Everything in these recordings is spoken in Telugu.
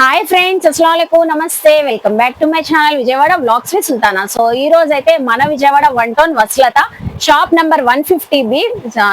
హాయ్ ఫ్రెండ్స్, అస్సలాముఅలైకుం, నమస్తే. Welcome back to my channel Vijayawada vlogs with Sultana. So ఈ రోజు అయితే మన విజయవాడ 1 టౌన్ వస్లత shop number 150B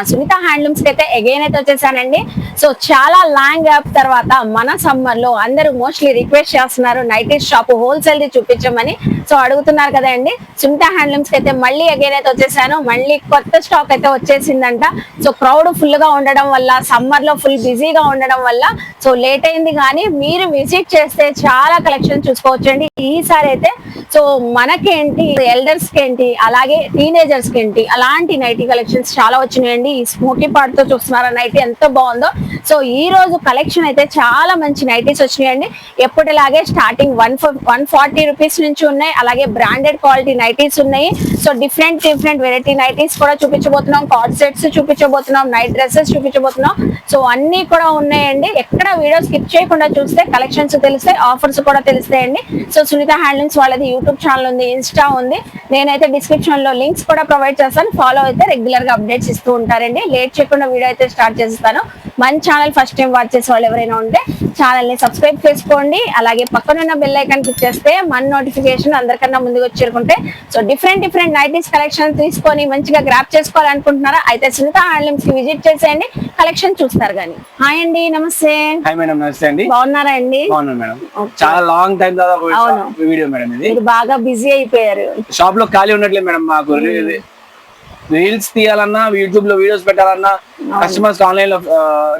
Sunitha handlooms కి అయితే అగైన్ అయితే వచ్చేసానండి. సో చాలా లాంగ్ గ్యాప్ తర్వాత మన సమ్మర్ లో అందరూ మోస్ట్లీ రిక్వెస్ట్ చేస్తున్నారు నైటీస్ షాప్ హోల్సేల్ ది చూపించమని. సో అడుగుతున్నారు కదండి. సునీత హ్యాండ్లూమ్స్ కి అయితే మళ్ళీ అగైన్ అయితే వచ్చేసాను. మళ్ళీ కొత్త స్టాక్ అయితే వచ్చేసిందంట. సో క్రౌడ్ ఫుల్ గా ఉండడం వల్ల, సమ్మర్ లో ఫుల్ బిజీగా ఉండడం వల్ల సో లేట్ అయింది. కానీ మీరు విజిట్ చేస్తే చాలా కలెక్షన్ చూసుకోవచ్చండి. ఈసారి అయితే సో మనకేంటి, ఎల్డర్స్ కి ఏంటి, అలాగే టీనేజర్స్ కి ఏంటి, అలాంటి నైటీ కలెక్షన్స్ చాలా వచ్చినాయండి. ఈ స్మోకీ పార్ట్ తో చూస్తున్నారా నైటీ ఎంత బాగుందో. సో ఈ రోజు కలెక్షన్ అయితే చాలా మంచి నైటీస్ వచ్చినాయండి. ఎప్పటిలాగే స్టార్టింగ్ 140 రూపీస్ నుంచి ఉన్నాయి. అలాగే బ్రాండెడ్ క్వాలిటీ నైటీస్ ఉన్నాయి. సో డిఫరెంట్ వెరైటీ నైటీస్ కూడా చూపించబోతున్నాం. కార్డ్ సెట్స్ చూపించబోతున్నాం, నైట్ డ్రెస్సెస్ చూపించబోతున్నాం. సో అన్ని కూడా ఉన్నాయండి. ఎక్కడ వీడియో స్కిప్ చేయకుండా చూస్తే కలెక్షన్స్ తెలుస్తాయి, ఆఫర్స్ కూడా తెలుస్తాయండి. సో సునీత హ్యాండ్లూమ్స్ వాళ్ళది యూట్యూబ్ ఛానల్ ఉంది, ఇన్స్టా ఉంది. నేనైతే డిస్క్రిప్షన్ లో లింక్స్ కూడా ప్రొవైడ్ చేస్తాను. ఫాలో అయితే రెగ్యులర్ గా అప్డేట్స్ ఇస్తూ ఉంటారండి. లేట్ చేయకుండా వీడియో అయితే స్టార్ట్ చేస్తాను. మన ఛానల్ ఫస్ట్ టైం వాచ్ చేసే వాళ్ళు ఎవరైనా ఉంటే ఛానల్ ని సబ్స్క్రైబ్ చేసుకోండి. అలాగే పక్కనున్న బెల్ ఐకాన్ క్లిక్ చేస్తే మన నోటిఫికేషన్ అందరికన్నా ముందుగా చేరుకుంటే సో డిఫరెంట్ నైటీస్ కలెక్షన్ తీసుకొని మంచిగా గ్రాప్ చేసుకోవాలనుకుంటున్నారా అయితే సునీత హ్యాండ్లూమ్స్ కి విజిట్ చేసేయండి, కలెక్షన్ చూస్తారు. కానీ హాయ్ అండి, నమస్తే. హాయ్ మేడం, నమస్తే అండి. బాగున్నారా అండి? బాగున్నాను మేడం. చాలా లాంగ్ టైం తర్వాత వీడియో మేడం ఇది. మీరు బాగా బిజీ అయిపోయారు. షాప్ లో ఖాళీ ఉండట్లేదు మేడం. మాకు రీల్స్ తీయాలన్నా, యూట్యూబ్ లో వీడియోస్ పెట్టాలన్నా, కస్టమర్స్ ఆన్లైన్ లో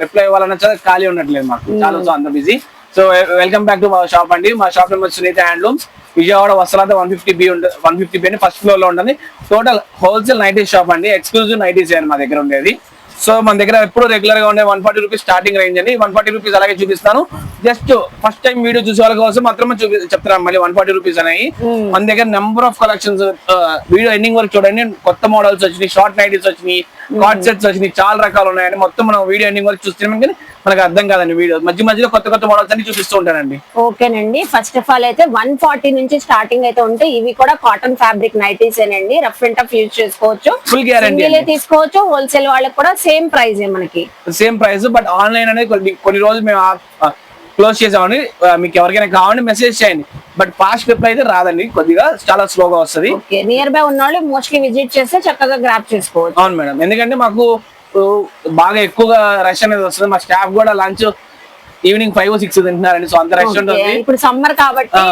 రిప్లై ఇవ్వాలన్నా చాలా ఖాళీ ఉండట్లేదు మాకు. చాలా అంత busy. So welcome back to మా షాప్ అండి. మా shop number Sunitha handlooms, Vijayawada Vastralatha 150B అని ఫస్ట్ ఫ్లోర్ లో ఉంటుంది. టోటల్ హోల్సేల్ నైటీస్ షాప్ అండి. ఎక్స్క్లూజివ్ నైటీస్ అని మా దగ్గర ఉండేది. సో మన దగ్గర ఎప్పుడు రెగ్యులర్ గా ఉండే 140 రూపీస్ స్టార్టింగ్ రేంజ్ అండి. 140 రూపీస్ అలాగే చూపిస్తాను. జస్ట్ ఫస్ట్ టైం వీడియో చూసే వాళ్ళ కోసం మాత్రమే చెప్తాను. మళ్ళీ 140 రూపీస్ అనేవి మన దగ్గర number of collections. Video ending వరకు చూడండి. కొత్త మోడల్స్ వచ్చినాయి, షార్ట్ నైటీస్ వచ్చినాయి, కార్డ్ సెట్స్ వచ్చినాయి, చాలా రకాలు ఉన్నాయండి. మొత్తం మనం వీడియో ఎండింగ్ వరకు చూస్తున్నాం కానీ మనకు అర్థం కాదండి. వీడియో మధ్యలో కొత్త మోడల్స్ అన్ని చూపిస్తూ ఉంటానండి. ఓకేనండి. ఫస్ట్ ఆఫ్ ఆల్ అయితే 140 నుంచి స్టార్టింగ్ అయితే ఉంటాయి. ఇవి కూడా కాటన్ ఫ్యాబ్రిక్ నైటీస్ ఏనండి. రఫ్ అండ్ టఫ్ యూజ్ చేసుకోవచ్చు, ఫుల్ గ్యారంటీ తీసుకోవచ్చు. హోల్సేల్ వాళ్ళకి కూడా సేమ్ ప్రైస్, మనకి సేమ్ ప్రైస్. బట్ ఆన్లైన్ అనేది కొన్ని రోజులు మేము క్లోజ్ చేసామండి. మీకు ఎవరికైనా కావాలంటే మెసేజ్ చేయండి. బట్ ఫాస్ట్ రిప్లై అయితే రాదండి, కొద్దిగా చాలా స్లోగా వస్తుంది. నియర్ బై ఉన్న వాళ్ళు మోస్ట్లీ విజిట్ చేస్తే చక్కగా గ్రాప్ చేసుకోవచ్చు. అవును మేడం, ఎందుకంటే మాకు బాగా ఎక్కువగా రష్ అనేది వస్తుంది. మా స్టాఫ్ కూడా లంచ్ ఈవినింగ్ 5 or 6 తింటున్నారండి. సో అంత రష్ ఉంటుంది. ఇప్పుడు సమ్మర్ కాబట్టి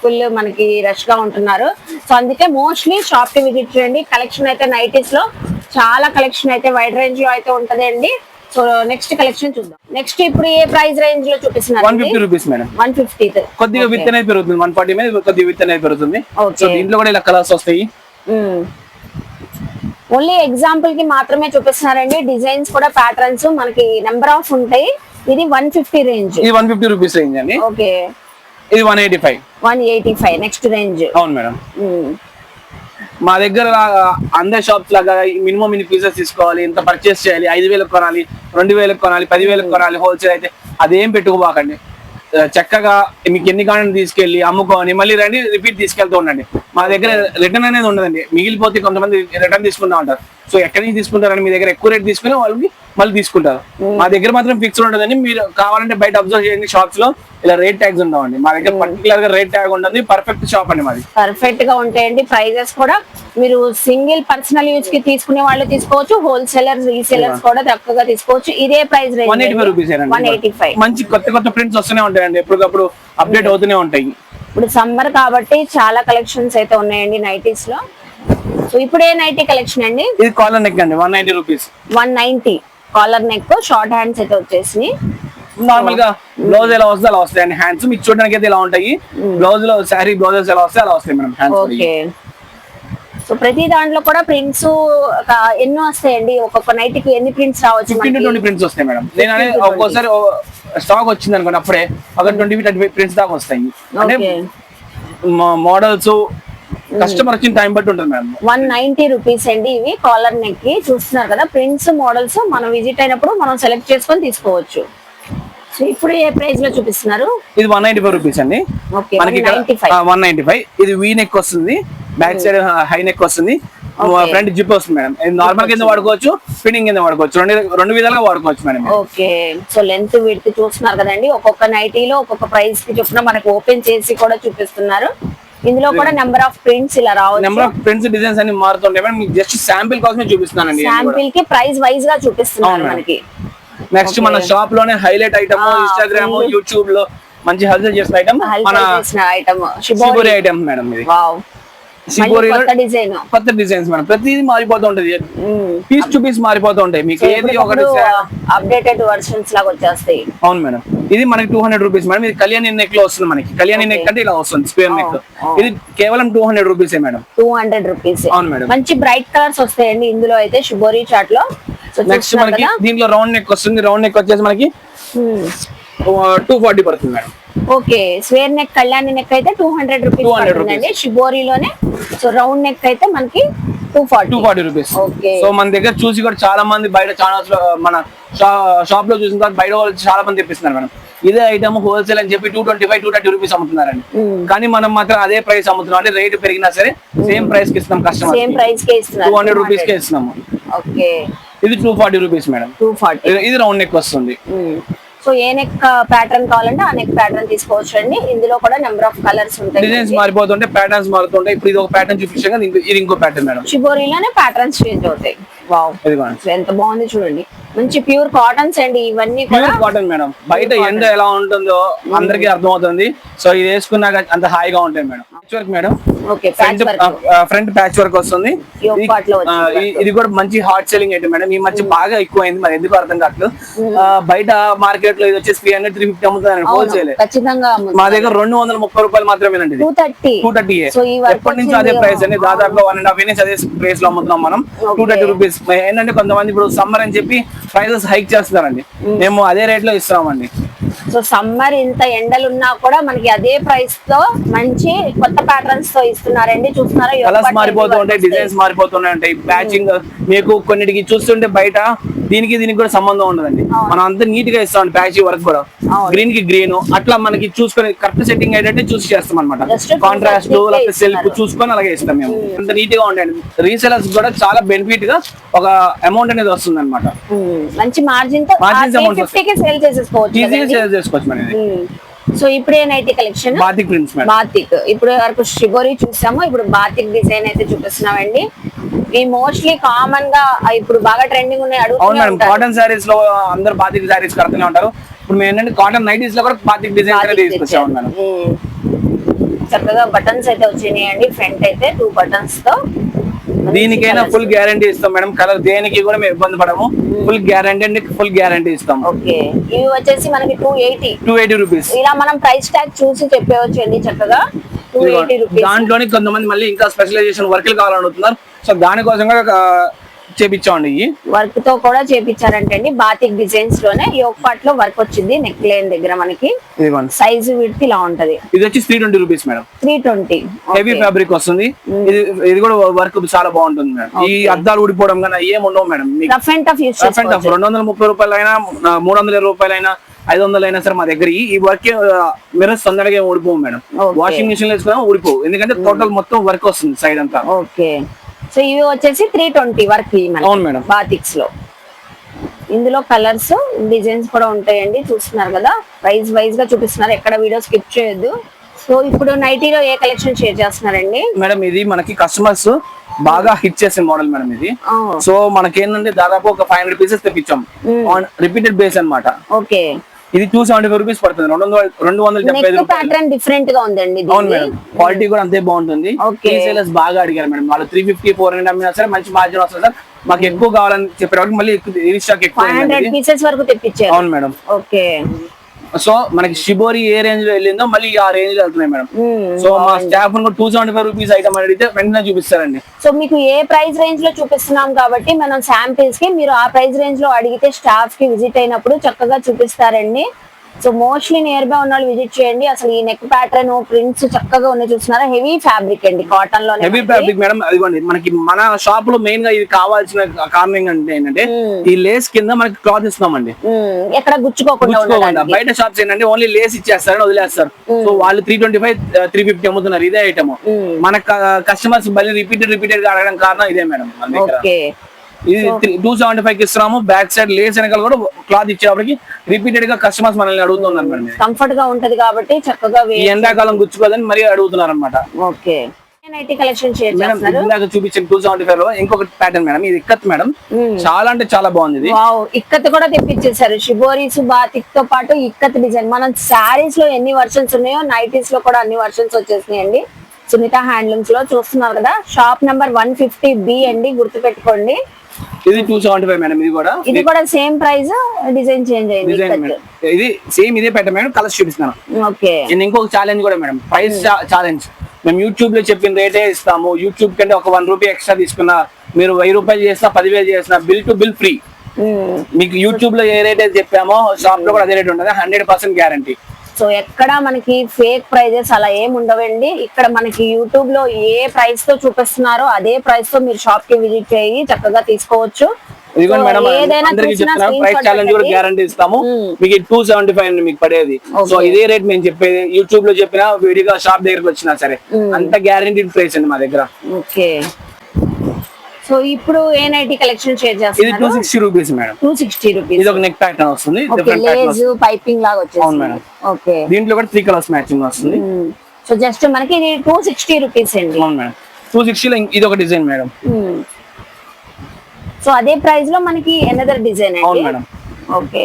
ఫుల్ మనకి రష్ గా ఉంటున్నారు. సో అందుకే మోస్ట్లీ షాప్ కి విజిట్ చేయండి. కలెక్షన్ అయితే నైటీస్ లో చాలా కలెక్షన్ అయితే వైడ్ రేంజ్ లో అయితే ఉంటదండి. సో నెక్స్ట్ కలెక్షన్ చూద్దాం. నెక్స్ట్ ఇప్పుడు ఏ ప్రైస్ రేంజ్ లో చూపిస్తున్నారు? 150 రూపీస్ మేడం. 150. కొద్దిగా విత్ అనేది పెరుగుతుంది. 140 మీద కొద్దిగా విత్ అనేది పెరుగుతుంది. సో దీంట్లో కూడా ఇలా కలర్స్ వస్తాయి. ఓన్లీ ఎగ్జాంపుల్ కి మాత్రమే చూపిస్తున్నారండి. డిజైన్స్ కూడా ప్యాటర్న్స్ మనకి నెంబర్ ఆఫ్ ఉంటాయి. ఇది 150 రేంజ్. ఇది 150 రూపీస్ రేంజ్ అండి. ఓకే. ఇది 185. Next range. అవును మేడం. మా దగ్గర అందరి షాప్స్ లాగా మినిమం ఇన్ని పీసెస్ తీసుకోవాలి, ఇంత పర్చేస్ చేయాలి, 5,000 కొనాలి, 2,000 కొనాలి, 10,000 కొనాలి హోల్సేల్ అయితే అదేం పెట్టుకోబాకండి. చక్కగా మీకు ఎన్ని కావాలని తీసుకెళ్ళి అమ్ముకోని మళ్ళీ రండి రిపీట్ తీసుకెళ్తూ ఉండండి. మా దగ్గర రిటర్న్ అనేది ఉండదండి. మిగిలిపోతే కొంతమంది రిటర్న్ తీసుకుంటా ఉంటారు. సో ఎక్కడి నుంచి తీసుకుంటారని మీ దగ్గర ఎక్కువ రేట్ తీసుకుని వాళ్ళకి మళ్ళీ తీసుకుంటారు. మా దగ్గర మాత్రం ఫిక్స్డ్ ఉంటుందండి. మీరు కావాలంటే బయట అబ్జర్వ్ చేయండి, షాప్స్ లో ఇలా రేట్ ట్యాగ్స్ ఉండవండి. మా దగ్గర పర్టికులర్ గా రేట్ ట్యాగ్ ఉంటుంది. పర్ఫెక్ట్ షాప్ అండి మాది. పర్ఫెక్ట్ గా ఉంటాయండి. ప్రైజెస్ కూడా మీరు సింగిల్ పర్సనల్ యూజ్ కి తీసుకునే వాళ్ళు తీసుకోవచ్చు, హోల్సేలర్స్ రీసేలర్స్ కూడా చక్కగా తీసుకోవచ్చు. ఇదే ప్రైస్ రేంజ్ 185 రూపీస్. 185. మంచి కొత్త ప్రింట్స్ వస్తూనే ఉంటాయండి, ఎప్పటికప్పుడు అప్డేట్ అవుతూనే ఉంటాయి. ఇప్పుడు సమ్మర్ కాబట్టి చాలా కలెక్షన్స్ అయితే ఉన్నాయండి నైటీస్ లో. సో ఇప్పుడు ఏ నైటీ కలెక్షన్ అండి? ఇది కాలర్ నెక్ అండి. 190 rupees. 190 collar neck, short hands అయితే వచ్చేసి. నార్మల్ గా బ్లౌజ్ ఎలా వస్తే అలా వస్తాయండి. హ్యాండ్స్ మీకు చూడడానికి అయితే ఇలా ఉంటాయి. బ్లౌజ్ లో శారీ బ్లౌజెస్ ఎలా వస్తాయి అలా వస్తాయి మేడం హ్యాండ్స్. ఓకే. సో ప్రతి దాంట్లో కూడా ప్రింట్స్ ఎన్నో వస్తాయండి. ఒక్కొక్క నైట్ కి ఎన్ని ప్రింట్స్ రావచ్చు? 15 to 20 ప్రింట్స్ వస్తాయి మేడం. నేను అనేది ఒక్కోసారి స్టాక్ వచ్చింది అనుకోండి, అప్పుడే ఒక 20-30 ప్రింట్స్ దాకా వస్తాయి. అంటే మోడల్స్ కస్టమర్ వచ్చిన టైం బట్టి ఉంటుంది మేడం. 190 రూపీస్ అండి. ఇవి కాలర్ నెక్ కి చూస్తున్నారు కదా, ప్రింట్స్ మోడల్స్ మనం విజిట్ అయినప్పుడు మనం సెలెక్ట్ చేసుకొని తీసుకోవచ్చు. సో ఇప్పుడు ఏ ప్రైస్ లో చూపిస్తున్నారు? ఇది 195 రూపీస్ అండి. మనకి 195. ఇది వీ నెక్ వస్తుంది, బ్యాక్ సైడ్ హై నెక్ వస్తుంది. ఫ్రంట్ జిప్ వస్తుంది మేడం. నార్మల్ కింద వాడుకోవచ్చు, ఫిట్టింగ్ కింద వాడుకోవచ్చు, రెండు విధాలుగా వాడుకోవచ్చు madam. Okay, so length width చూస్తున్నారు కదండి. ఒక్కొక్క నైటీలో ఒక్కొక్క ప్రైస్ కి చొప్పున మనకు ఓపెన్ చేసి కూడా చూపిస్తున్నారు. ఇందులో కూడా నెంబర్ ఆఫ్ ప్రింట్స్ ఇలా రావచ్చు. నెంబర్ ఆఫ్ ప్రింట్స్, డిజైన్స్ అన్ని మారుతుంటాయి మేడం. మీకు జస్ట్ శాంపిల్ కోసమే చూపిస్తున్నానండి. శాంపిల్ కి ప్రైస్ వైజ్ గా చూపిస్తున్నారు మనకి. నెక్స్ట్ మన షాప్ లోనే హైలైట్ ఐటమ్, ఇన్స్టాగ్రామ్, యూట్యూబ్ లో మంచి హల్చల్ చేసిన ఐటమ్ మన షిబోరి ఐటమ్ మేడం. ఇది షిబోరిలో కొత్త డిజైన్స్ మేడం. ప్రతిదీ మారిపోతూ ఉంటది, పీస్ టు పీస్ మారిపోతూ ఉంటాయి. మీకు ఏది ఒకటి అప్డేటెడ్ వర్షన్స్ లాగా వచ్చేస్తాయి. అవును మేడం. ఇది మనకి 200 రూపీస్ మేడం. ఇది కళ్యాణి నెక్ లో వస్తుంది మనకి. కళ్యాణి నెక్ అంటే ఇలా వస్తుంది, స్క్వేర్ నెక్. ఇది కేవలం 200 రూపీసే మేడం. 200 రూపీస్. అవును మేడం. మంచి బ్రైట్ కలర్స్ వస్తాయండి ఇందులో అయితే షిబోరి చాట్ లో. నెక్స్ట్ మనకి దీంట్లో రౌండ్ నెక్ వస్తుంది. రౌండ్ నెక్ వచ్చేసి మనకి 240 పడుతుంది madam. Okay, square neck Kalyani neck అయితే 200 రూపీస్ పడుతుందండి షిబోరిలోనే. సో రౌండ్ నెక్ అయితే మనకి 240 రూపీస్. ఓకే, సో మన దగ్గర చూసి కూడా చాలా మంది బయట ఛానల్స్ లో, మన షాప్ లో చూసిన తర్వాత బయట వాళ్ళు చాలా మంది తెప్పిస్తున్నారు మేడం. ఇదే ఐటమ్ హోల్సేల్ అని చెప్పి 225, 230 రూపీస్ అమ్ముతున్నారండి. కానీ మనం మాత్రం అదే ప్రైస్ అమ్ముతున్నాం. అంటే రేట్ పెరిగినా సరే సేమ్ ప్రైస్ కి ఇస్తాం కస్టమర్. సేమ్ ప్రైస్ కి ఇస్తున్నాం, 200 రూపీస్ కే ఇస్తున్నాము. ఓకే, ఇది 240 రూపీస్ మేడం. 240. ఇది రౌండ్ నెక్ వస్తుంది. సో ఏ నెక్ ప్యాటర్న్ కావాలంటే ఆ నెక్ ప్యాటర్న్ తీసుకోవచ్చు అండి. ఇందులో కూడా నెంబర్ ఆఫ్ కలర్స్ ఉంటాయి, డిజైన్స్ మారిపోతుంటాయి, ప్యాటర్న్స్ మారుతుంటాయి. ఇప్పుడు ఇది ఒక ప్యాటర్న్ చూపించాక ఇది ఇంకో ప్యాటర్న్ మేడం. షిబోరిలోనే ప్యాటర్న్స్ చేంజ్ అవుతాయి. వావ్, ఎంత బాగుంది చూడండి. మంచి ప్యూర్ కాటన్స్ అండి ఇవన్నీ కూడా. Pure cotton madam. బయట ఎండ ఎలా ఉంటుందో అందరికీ అర్థమవుతుంది. సో ఇది వేసుకున్నాక అంత హాయిగా ఉంటాయి madam. Patch work madam. Okay, front patch work వస్తుంది. ఇది కూడా మంచి హాట్ సెల్లింగ్ ఐటమ్ మేడం. ఈ మధ్య బాగా ఎక్కువైంది, మరి ఎందుకు అర్థం కావట్లేదు. బయట మార్కెట్ లో ఇది వచ్చేసి 300, 350 అమ్ముతుంది హోల్సేల్. మా దగ్గర 230 రూపాయలు మాత్రమేనండి. 230. ఎప్పటి నుంచి అదే ప్రైస్ అండి. దాదాపుగా 1.5 ఇయర్స్ అదే ప్రైస్ లో అమ్ముతున్నాం మనం. 230 రూపీస్. ఏంటంటే కొంతమంది ఇప్పుడు సమ్మర్ అని చెప్పి ప్రైసెస్ హైక్ చేస్తున్నారండి. మేము అదే రేట్ లో ఇస్తామండి. సో సమ్మర్ ఇంత ఎండలు ఉన్నా కూడా మనకి అదే ప్రైస్ తో మంచి కొత్త ప్యాటర్న్స్ తో ఇస్తున్నారండి. చూస్తున్నారా, కలర్స్ మారిపోతూ ఉంటాయి, డిజైన్స్ మారిపోతున్నాయి. ప్యాచింగ్ మీకు కొన్నిటికి చూస్తుంటే బయట దీనికి కూడా సంబంధం ఉండదండి. మనం అంతా నీట్ గా ఇస్తాం. ప్యాచ్ వర్క్ కూడా గ్రీన్ కి గ్రీన్ అట్లా మనకి చూసుకొని కరెక్ట్ సెట్టింగ్ అయ్యేటట్టు చూసి చేస్తాం అనమాట. కాంట్రాస్ట్ లేకపోతే సెల్ఫ్ చూసుకొని అలాగే ఇస్తాం మేము. అంత నీట్ గా ఉంటాయండి. రీసెలర్స్ కూడా చాలా బెనిఫిట్ గా ఒక అమౌంట్ అనేది వస్తుంది అనమాట. మంచి మార్జిన్ తో సేల్ చేసుకోవచ్చు మేడం. సో ఇప్పుడు ఏ nighty collection? Batik prints madam. Batik. ఇప్పుడు వరకు షిబోరి చూసాము, ఇప్పుడు బాతిక్ డిజైన్ అయితే చూపిస్తున్నామండి. ఈ మోస్ట్లీ కామన్ గా ఇప్పుడు బాగా ట్రెండింగ్ ఉన్నాయి. అవును మేడం. కాటన్ సారీస్ లో అందరూ బాతిక్ సారీస్ కడుతూనే ఉంటారు. ఇప్పుడు మేము ఏంటంటే కాటన్ నైటీస్ లో కూడా బాతిక్ డిజైన్ తీసుకొచ్చాము మేడం. చక్కగా బటన్స్ అయితే వచ్చినాయండి. ఫ్రంట్ అయితే 2 బటన్స్ తో. దీనికైనా ఫుల్ గ్యారంటీ ఇస్తాం మేడం. కలర్ దేనికి కూడా మేము ఇబ్బంది పడము. ఫుల్ గ్యారంటీ అండి, ఫుల్ గ్యారంటీ ఇస్తాం. ఓకే, ఇవి వచ్చేసి మనకి 280 రూపీస్. ఇలా మనం ప్రైస్ ట్యాగ్ చూసి చెప్పవచ్చు అండి చక్కగా. 280 రూపీస్. దాంట్లోనే కొంతమంది మళ్ళీ ఇంకా స్పెషలైజేషన్ వర్క్లు కావాలనుకుంటున్నారు. సో దానికోసం కూడా చేపించామండి. ఈ వర్క్ తో కూడా చేపించారంటండి. బాతిక్ డిజైన్స్ లోనే యోక్ పార్ట్ లో వర్క్ వచ్చింది. నెక్ లైన్ దగ్గర మనకి సైజు విడ్త్ ఇలా ఉంటది. ఇది వచ్చి 320 రూపీస్ మేడం. 320. హెవీ ఫ్యాబ్రిక్ వస్తుంది. ఇది కూడా వర్క్ చాలా బాగుంటుంది మేడం. ఈ అద్దాలు ఊడిపోవడం కానీ ఏం ఉండవు madam. Rough and tough use చేసుకోవచ్చు. 230 రూపాయలైనా 320 రూపాయలైనా 500 అయినా సరే మా దగ్గర ఈ వర్క్ మిర్రర్స్ తొందరగా ఊడిపోవు మేడం. వాషింగ్ మిషన్ లో వేసుకున్నా ఊడిపోవు, ఎందుకంటే టోటల్ మొత్తం వర్క్ వస్తుంది సైడ్ అంతా. ఓకే, సో ఇవి వచ్చేసి 320 వర్క్. అవును మేడం. బాతిక్స్ లో ఇందులో కలర్స్ డిజైన్స్ కూడా ఉంటాయండి. చూస్తున్నారు కదా, ప్రైస్ వైజ్ గా చూపిస్తున్నారు. ఎక్కడ వీడియో స్కిప్ చేయొద్దు. సో ఇప్పుడు నైటీలో ఏ కలెక్షన్ షేర్ చేస్తున్నారండి మేడం? ఇది మనకి కస్టమర్స్ బాగా హిట్ చేసిన మోడల్ మేడం ఇది. సో మనకి ఏంటంటే దాదాపు ఒక 500 పీసెస్ తెప్పించాం ఆన్ రిపీటెడ్ బేస్ అన్నమాట. ఓకే, ఇది 275 రూపీస్ పడుతుంది. 275 ప్యాటర్న్ డిఫరెంట్ గా ఉందండి. అవును మేడం. క్వాలిటీ కూడా అంతే బాగుంటుంది. రీసేలర్స్ బాగా అడిగారు మేడం. వాళ్ళు 350, 400 అమ్మినా సరే మంచి మార్జిన్ వస్తుంది సార్. మాకు ఎక్కువ కావాలని చెప్పేవాళ్ళకి మళ్ళీ స్టాక్ ఎక్కువ 500 పీసెస్ వరకు తెప్పించారు. అవును మేడం. ఓకే, సో మనకి షిబోరి ఏ రేంజ్ లో వెళ్ళిందో మళ్ళీ ఆ రేంజ్ లో వెళ్తున్నాయి మేడం. సో మా స్టాఫ్ 275 రూపీస్ ఐటమ్ అడిగితే వెంటనే చూపిస్తారండి. సో మీకు ఏ ప్రైస్ రేంజ్ లో చూపిస్తున్నాం కాబట్టి మనం శాంపిల్స్ కి మీరు ఆ ప్రైస్ రేంజ్ లో అడిగితే స్టాఫ్ కి విజిట్ అయినప్పుడు చక్కగా చూపిస్తారండి. సో మోస్ట్లీ నియర్ బై ఉన్న వాళ్ళు విజిట్ చేయండి. అసలు ఈ నెక్ ప్యాటర్న్ ప్రింట్స్ చక్కగా ఉన్నాయి, చూస్తున్నారా? హెవీ ఫ్యాబ్రిక్ అండి, కాటన్ లో. Heavy fabric madam. అదిగోండి మనకి మన షాప్ లో మెయిన్ గా ఇది కావాల్సిన కారణం ఏంటంటే ఈ లేస్ కింద మనకి క్లాత్ ఇస్తామండి, ఎక్కడ గుచ్చుకోకుండా. బయట షాప్స్ ఏంటంటే ఓన్లీ లేస్ ఇచ్చేస్తారని వదిలేస్తారు. సో వాళ్ళు 325 350 అమ్ముతున్నారు ఇదే ఐటమ్. మన కస్టమర్స్ మళ్ళీ రిపీటెడ్ గా అడగడం కారణం ఇదే మేడం. మన దగ్గర ఇది 275 కి ఇస్తున్నాము. బ్యాక్ సైడ్ లేస్ వెనకాల కూడా క్లాత్ ఇచ్చేప్పటికి రిపీటెడ్ గా కస్టమర్స్ మనల్ని అడుగుతున్నారు మేడం. కంఫర్ట్ గా ఉంటది కాబట్టి చక్కగా ఈ ఎండాకాలం గుచ్చుకోదని మరి అడుగుతున్నారు అనమాట. ఓకే, కలెక్షన్ చూపించిన 275 లో ఇంకొక ప్యాటర్న్ మేడం. ఇది ఇక్కత్ మేడం, చాలా అంటే చాలా బాగుంది. ఇది ఇక్కత్ కూడా తెప్పించేసారు. షిబోరీస్ బాతిక్ తో పాటు ఇక్కత్ డిజైన్. మనం శారీస్ లో ఎన్ని వర్షన్స్ ఉన్నాయో నైటీస్ లో కూడా అన్ని వర్షన్స్ వచ్చేసినాయండి. సునీత హ్యాండ్లూమ్స్ లో చూస్తున్నారు కదా. షాప్ నంబర్ 150B అండి, గుర్తు పెట్టుకోండి. ఇది 275 మేడం. ఇది కూడా సేమ్ ప్రైస్, డిజైన్ చేంజ్ అయింది. ఇది సేమ్ ఇదే ప్యాటర్న్ మేడం, కలర్స్ చూపిస్తున్నాను. ఓకే, ఇంకొక ఛాలెంజ్ కూడా మేడం, ప్రైస్ ఛాలెంజ్. మేము యూట్యూబ్ లో చెప్పిన రేటే ఇస్తాము. యూట్యూబ్ కంటే ఒక 1 రూపీ ఎక్స్ట్రా తీసుకున్నా, మీరు 1000 రూపాయలు చేసినా 10,000 చేసినా బిల్ టు బిల్ ఫ్రీ. మీకు యూట్యూబ్ లో ఏ రేట్ అయితే చెప్పామో షాప్ లో కూడా అదే రేట్ ఉంటుంది. 100% గ్యారంటీ. సో ఎక్కడ మనకి ఫేక్ ప్రైజెస్ అలా ఏమి ఉండవండి. ఇక్కడ మనకి యూట్యూబ్ లో ఏ ప్రైస్ తో చూపిస్తున్నారో అదే ప్రైస్ తో మీరు షాప్ కి విజిట్ చేయి చక్కగా తీసుకోవచ్చు. ఏదైనా ప్రైస్ ఛాలెంజ్ కూడా గ్యారంటీ ఇస్తాము. మీకు 275 మీకు పడేది. సో ఇదే రేట్ మేము చెప్పేది. యూట్యూబ్ లో చెప్పినా విడిగా షాప్ దగ్గరకు వచ్చినా సరే అంత గ్యారంటీ ప్రైస్ అండి మా దగ్గర. ఓకే, సో ఇప్పుడు ఏ నైటీ కలెక్షన్ షేర్ చేస్తారు? ఇది 260 రూపీస్ మేడం. 260 రూపీస్. ఇది ఒక నెక్ ప్యాటర్న్ వస్తుంది, లేస్ పైపింగ్ లాగా వచ్చేసి. అవును మేడం. ఓకే, దీంట్లో కూడా 3 కలర్స్ మ్యాచింగ్ వస్తుంది. సో జస్ట్ మనకి ఇది 260 రూపీస్ అండి. అవును మేడం. 260 లో ఇది ఒక డిజైన్ మేడం. సో అదే ప్రైస్ లో మనకి ఎనదర్ డిజైన్ అండి. అవును మేడం. ఓకే,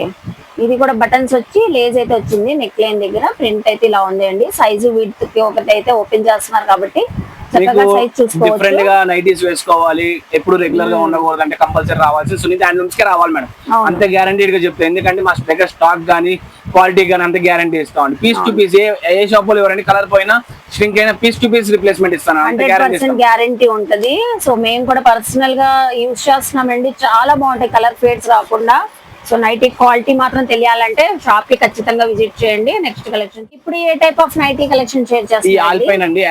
ఇది కూడా బటన్స్ వచ్చి లేస్ అయితే వచ్చింది. నెక్ లైన్ దగ్గర ప్రింట్ అయితే ఇలా ఉంది అండి. సైజు విడ్త్ కి ఒకటి అయితే ఓపెన్ చేస్తున్నారు కాబట్టి డిఫరెంట్ గా నైటీస్ వేసుకోవాలి, ఎప్పుడు రెగ్యులర్ గా ఉండకూడదు అంటే కంపల్సరీ రావాల్సి సునీత హ్యాండ్లూమ్స్ కే రావాలి మేడం. అంత గ్యారంటీడ్ గా చెప్తాను, ఎందుకంటే మా దగ్గర స్టాక్ గానీ క్వాలిటీ గానీ అంత గ్యారంటీ ఇస్తాం. పీస్ టు పీస్ ఏ షాప్ లో ఎవరైనా కలర్ పోయినా స్ట్రింక్ అయినా పీస్ టు పీస్ రిప్లేస్మెంట్ ఇస్తాను. 100% గ్యారంటీ ఉంటది. సో మేము కూడా పర్సనల్ గా యూజ్ చేస్తున్నామండి. చాలా బాగుంటాయి, కలర్ ఫేడ్స్ రాకుండా. సో నైటీ క్వాలిటీ మాత్రం తెలియాలంటే షాప్ కి ఖచ్చితంగా విజిట్ చేయండి. నెక్స్ట్ కలెక్షన్ ఇప్పుడు ఏ type of nighty collection share చేస్తారు? ఈ ఆల్పైన్ అండి,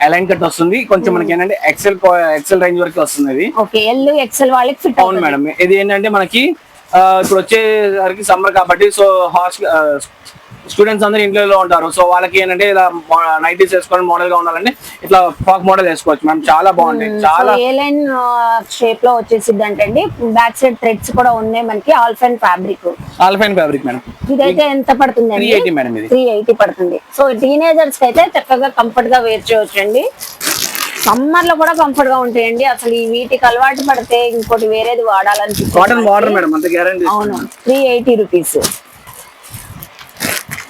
అలైన్ కట్ వస్తుంది. కొంచెం మనకి ఏంటంటే ఎక్సెల్ రేంజ్ వరకు వస్తుంది. ఓకే, ఎల్ ఎక్సెల్ వాళ్ళకి ఫిట్. అవును మేడం. ఇది ఏంటంటే మనకి ఇప్పుడు వచ్చేసరికి సమ్మర్ కాబట్టి సో స్టూడెంట్స్ అందరూ ఇంట్లో ఉంటారు. సో వాళ్ళకి ఏంటంటే ఇలా నైటీస్ వేసుకోవడం మోడల్ గా ఉండాలంటే ఇట్లా ఫ్రాక్ మోడల్ వేసుకోవచ్చు మేడం. చాలా బాగుంటాయి. చాలా ఏ లైన్ షేప్ లో వచ్చేసిద్ది అంటే అండి, బ్యాక్ సైడ్ థ్రెడ్స్ కూడా ఉన్నాయి మనకి. Alpine fabric madam. ఇదైతే ఎంత పడుతుంది? 380 మేడం. ఇది 380 పడుతుంది. సో టీనేజర్స్ కి అయితే చక్కగా కంఫర్ట్ గా వేర్ చేయవచ్చు అండి. సమ్మర్ లో కూడా కంఫర్ట్ గా ఉంటాయండి. అసలు ఈ వీటికి అలవాటు పడితే ఇంకోటి వేరేది వాడాలని. కాటన్ బార్డర్ మేడం, అంత గ్యారెంటీ. అవును, 380 రూపీస్.